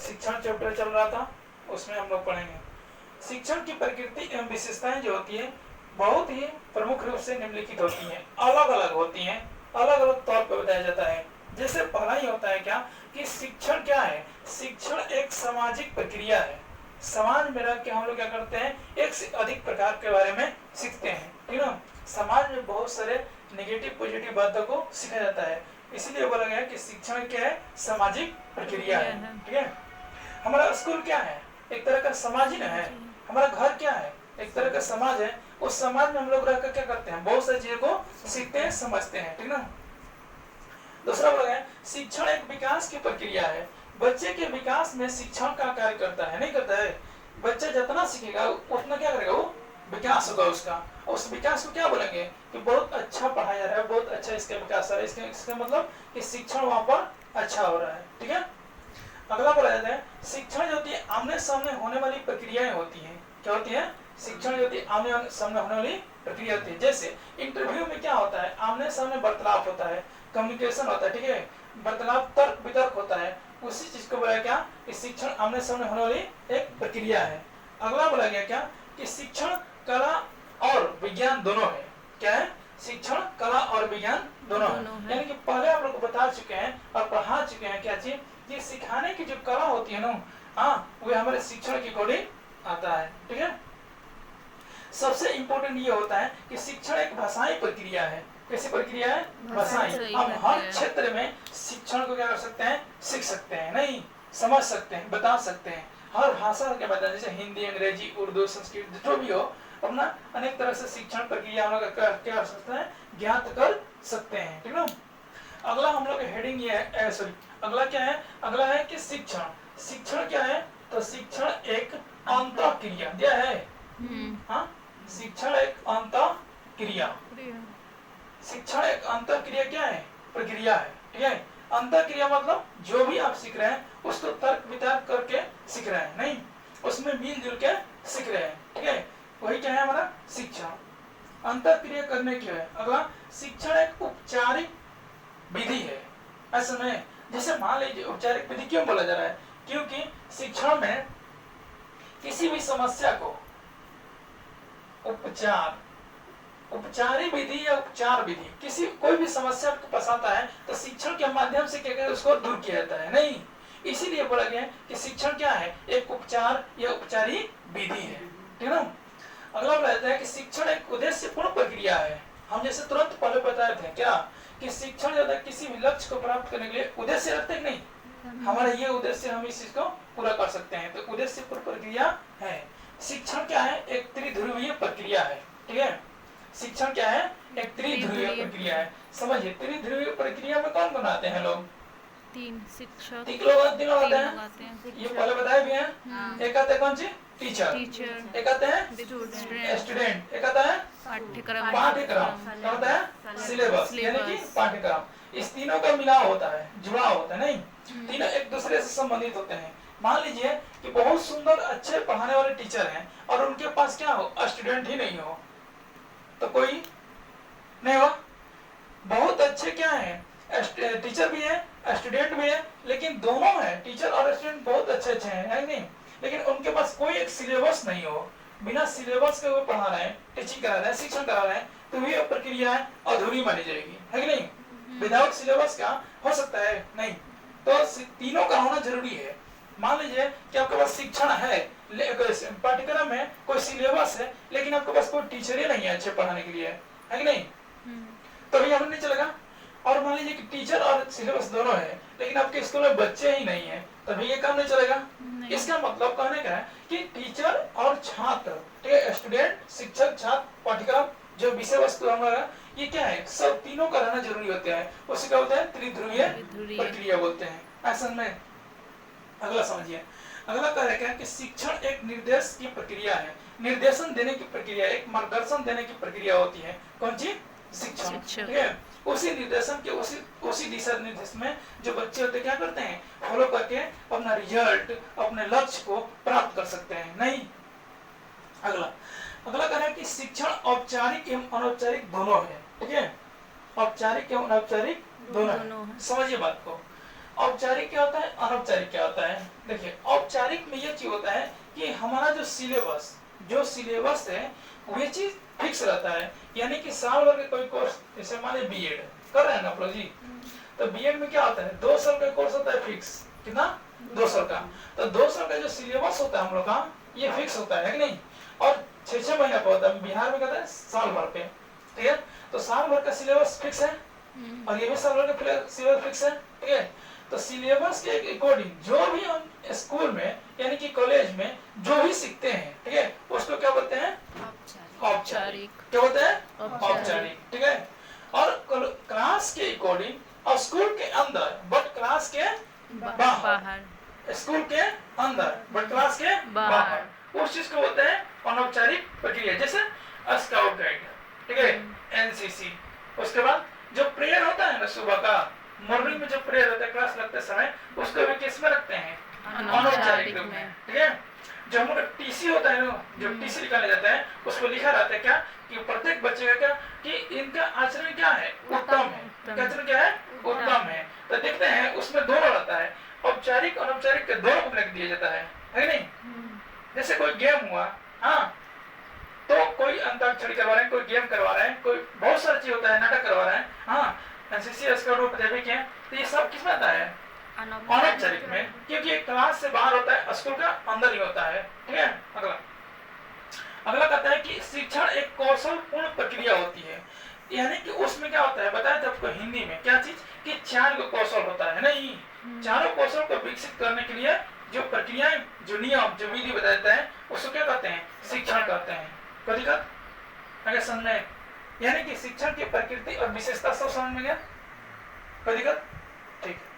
शिक्षण चैप्टर चल रहा था, उसमें हम लोग पढ़ेंगे। शिक्षण की प्रकृति एवं विशेषताएं जो होती है बहुत ही प्रमुख रूप से निम्नलिखित होती हैं, अलग अलग होती हैं, अलग अलग तौर पर बताया जाता है। जैसे पहला ही होता है क्या कि शिक्षण क्या है, शिक्षण एक सामाजिक प्रक्रिया है। समाज में रह के हम लोग क्या करते हैं, एक से अधिक प्रकार के बारे में सीखते हैं, ठीक है। समाज में बहुत सारे नेगेटिव पॉजिटिव बातों को सीखा जाता है, इसलिए बोला गया कि शिक्षण क्या है, सामाजिक प्रक्रिया है, ठीक है। हमारा स्कूल क्या है, एक तरह का समाज ही ना है। हमारा घर क्या है, एक तरह का समाज है। उस समाज में हम लोग रहकर क्या करते हैं, बहुत सारी चीजों को सीखते हैं, समझते हैं, ठीक ना। दूसरा बोला गया शिक्षण एक विकास की प्रक्रिया है। बच्चे के विकास में शिक्षण का कार्य करता है, नहीं करता है। बच्चा जितना सीखेगा उतना क्या करेगा, वो विकास होगा उसका। उस विकास को क्या बोलेंगे कि बहुत अच्छा पढ़ाया जा रहा है, बहुत अच्छा इसका विकास है। इसका मतलब कि शिक्षण वहां पर अच्छा हो रहा है, ठीक है। अगला बोला जाता है शिक्षण जो होती है आमने सामने होने वाली प्रक्रियाएं होती हैं। क्या होती है, शिक्षण जो होती है आमने सामने होने वाली प्रक्रिया होती है। जैसे इंटरव्यू में क्या होता है, आमने सामने वार्तालाप होता है, कम्युनिकेशन होता है, ठीक है, वार्तालाप तर्क वितर्क होता है। उसी चीज को बोला क्या कि शिक्षण आमने सामने होने वाली एक प्रक्रिया है। अगला बोला गया क्या कि शिक्षण कला और विज्ञान दोनों है। क्या है, शिक्षण कला और विज्ञान दोनों है। यानी कि पहले आप लोग बता चुके हैं और पढ़ा चुके हैं क्या चीज, ये सिखाने की जो कला होती है ना, हाँ, वो हमारे शिक्षण की अकॉर्डिंग आता है, ठीक है। सबसे इंपॉर्टेंट ये होता है कि शिक्षण एक भाषाई प्रक्रिया है। कैसी प्रक्रिया है, भाषाई। हम हर क्षेत्र में शिक्षण को क्या कर सकते हैं, सीख सकते हैं, नहीं समझ सकते हैं, बता सकते हैं। हर भाषा के माध्यम, जैसे हिंदी, अंग्रेजी, उर्दू, संस्कृत, जो भी हो, अपना अनेक तरह से शिक्षण प्रक्रिया हम लोग क्या कर सकते हैं, ज्ञात कर सकते हैं, ठीक है। अगला हम लोग हेडिंग ये है, सॉरी, अगला क्या है, अगला है कि शिक्षण। शिक्षण क्या है, तो शिक्षण एक अंतःक्रिया दिया है। हाँ, शिक्षण एक अंतःक्रिया। शिक्षण एक अंतःक्रिया क्या है, प्रक्रिया है, ठीक है। अंतःक्रिया मतलब जो भी आप सीख रहे हैं उसको तर्क वितर्क करके सीख रहे हैं, नहीं उसमें मिलजुल के सीख रहे हैं, ठीक है। वही क्या है हमारा शिक्षण। अंतःक्रिया करने की है। अगला शिक्षण एक औपचारिक विधि है। ऐसे में जैसे मान लीजिए औपचारिक विधि क्यों बोला जा रहा है, क्योंकि शिक्षण में किसी भी समस्या को उपचारिक विधि या उपचार विधि, किसी कोई भी समस्या को पास आता है तो शिक्षण के माध्यम से क्या उसको दूर किया जाता है, नहीं। इसीलिए बोला गया कि शिक्षण क्या है, एक उपचार या उपचारिक विधि है, ठीक है ना। अगला बोला जाता है कि शिक्षण एक उद्देश्यपूर्ण प्रक्रिया है। हम जैसे तुरंत पहले बताए थे क्या कि शिक्षण जो है किसी भी लक्ष्य को प्राप्त करने के लिए उद्देश्य रखते हैं, नहीं हमारा ये उद्देश्य, हम इस चीज को पूरा कर सकते हैं, तो उद्देश्यपूर्ण प्रक्रिया है। शिक्षण क्या है, एक त्रिध्रुवीय प्रक्रिया है, ठीक है। शिक्षण क्या है, एक त्रिध्रुवीय प्रक्रिया है। समझिए त्रिध्रुवीय प्रक्रिया में कौन कौन आते हैं लोग, तीन शिक्षक, तीन लोग आते हैं। ये पहले बताए भी हैं। एक आते हैं कौन सी, टीचर, एक आते हैं स्टूडेंट, एक आता है पाठ्यक्रम, क्या होता है सिलेबस, यानी कि पाठ्यक्रम। इस तीनों का मिलाव होता है, जुड़ाव होता है, नहीं तीनों एक दूसरे से संबंधित होते हैं। मान लीजिए कि बहुत सुंदर अच्छे पढ़ाने वाले टीचर हैं और उनके पास क्या हो, स्टूडेंट ही नहीं हो, तो कोई नहीं हुआ। बहुत अच्छे क्या है, टीचर भी है स्टूडेंट भी है, लेकिन दोनों है, टीचर और स्टूडेंट बहुत अच्छे अच्छे हैं, है नहीं, लेकिन उनके पास कोई एक सिलेबस नहीं हो, बिना सिलेबस के वो पढ़ा रहे हैं, टीचिंग करा रहे हैं, शिक्षण करा रहे हैं, तो ये प्रक्रिया अधूरी मानी जाएगी, है कि नहीं। विदाउट सिलेबस का हो सकता है नहीं, तो तीनों का होना जरूरी है। मान लीजिए कि आपके पास शिक्षण है, पाठ्यक्रम है, कोई सिलेबस है, लेकिन आपके पास कोई टीचर ही नहीं है अच्छे पढ़ाने के लिए, है कि नहीं, तो ये हमें नहीं चलेगा। और मान लीजिए कि टीचर और सिलेबस दोनों है, लेकिन आपके स्कूल में बच्चे ही नहीं है, तभी ये काम नहीं चलेगा। इसका मतलब कहने का है कि टीचर और छात्र, ठीक है, स्टूडेंट, शिक्षक, छात्र, पाठ्यक्रम, जो विषय वस्तु हमारा, ये क्या है, सब तीनों का रहना जरूरी होता है। उसी का बोलते हैं त्रिध्रुवीय प्रक्रिया बोलते हैं। ऐसा में अगला समझिए, अगला कह रहा है कि शिक्षण एक निर्देश की प्रक्रिया है, निर्देशन देने की प्रक्रिया, एक मार्गदर्शन देने की प्रक्रिया होती है। कौन सी, शिक्षण, ठीक है। उसी निर्देशन के उसी दिशा निर्देश में जो बच्चे होते क्या करते हैं, फॉलो करके अपना रिजल्ट, अपने लक्ष्य को प्राप्त कर सकते हैं, नहीं। अगला कह रहा है कि शिक्षण औपचारिक एवं अनौपचारिक दोनों है, ठीक है, औपचारिक एवं अनौपचारिक दोनों है। समझिए बात को, औपचारिक क्या होता है, अनौपचारिक क्या होता है। देखिए औपचारिक में ये चीज होता है कि हमारा जो सिलेबस है वही चीज फिक्स रहता है, यानी कि साल भर के कोई कोर्स, जैसे मान लीजिए बीएड कर रहे हैं ना आप लोग जी, तो बीएड में क्या होता है 2 साल का कोर्स होता है फिक्स, कितना 2 साल का। तो 2 साल का जो सिलेबस होता है हम लोग का ये फिक्स होता है कि नहीं, और 6-6 महीना का होता है। बिहार में कहता है साल भर पे, ठीक है। तो साल भर का सिलेबस फिक्स है और ये भी साल भर का सिलेबस फिक्स है, ठीक है। तो सिलेबस के अकॉर्डिंग जो भी हम स्कूल में यानी कि कॉलेज में जो भी सीखते हैं, ठीक है, उसको क्या बोलते हैं, औपचारिक। क्या बोलते हैं, औपचारिक, ठीक है। और क्लास के अकॉर्डिंग और स्कूल के अंदर बट क्लास के बाहर, स्कूल के अंदर बट क्लास के बाहर, उस चीज को बोलते हैं अनौपचारिक प्रक्रिया। जैसे स्काउट गाइड, ठीक है, एनसीसी। उसके बाद जो प्रेयर होता है ना सुबह का, मॉर्निंग में जो प्रेयर होता है क्लास लगते समय, उसको भी किस में रखते हैं, अनौपचारिक रूप में, ठीक है। जो हमारा टीसी होता है ना, जो टीसी निकाला जाता है उसको लिखा रहता है क्या कि प्रत्येक बच्चे का क्या कि इनका आचरण क्या है, उत्तम है। आचरण क्या है, उत्तम है। तो देखते हैं उसमें दोनों रहता है, औपचारिक और अनौपचारिक के दोनों को लिख दिया जाता है नहीं। जैसे कोई गेम हुआ, हाँ, तो कोई अंताक्षरी करवा रहे हैं, कोई गेम करवा रहे हैं, कोई बहुत सारी चीज होता है, नाटक करवा रहे हैं, हाँ, एनसीसी स्काउट पंजाबी के, तो ये सब किस में आता है, अनौपचारिक में, क्योंकि क्लास से बाहर होता है, स्कूल का अंदर ही होता है, ठीक है। अगला कहता है कि शिक्षण एक कौशलपूर्ण प्रक्रिया होती है, यानी कि उसमें क्या होता है बताया था आपको हिंदी में, क्या चीज कि 4 कौशल होता है नहीं, चारों कौशल को विकसित करने के लिए जो प्रक्रियाएं, जो नियम, जो विधि बताया जाता है उसको क्या कहते हैं, शिक्षण कहते हैं। कोई दिक्कत अगर समझ में, यानी कि शिक्षण की प्रकृति और विशेषता सब समझ में गया, कोई दिक्कत, ठीक है।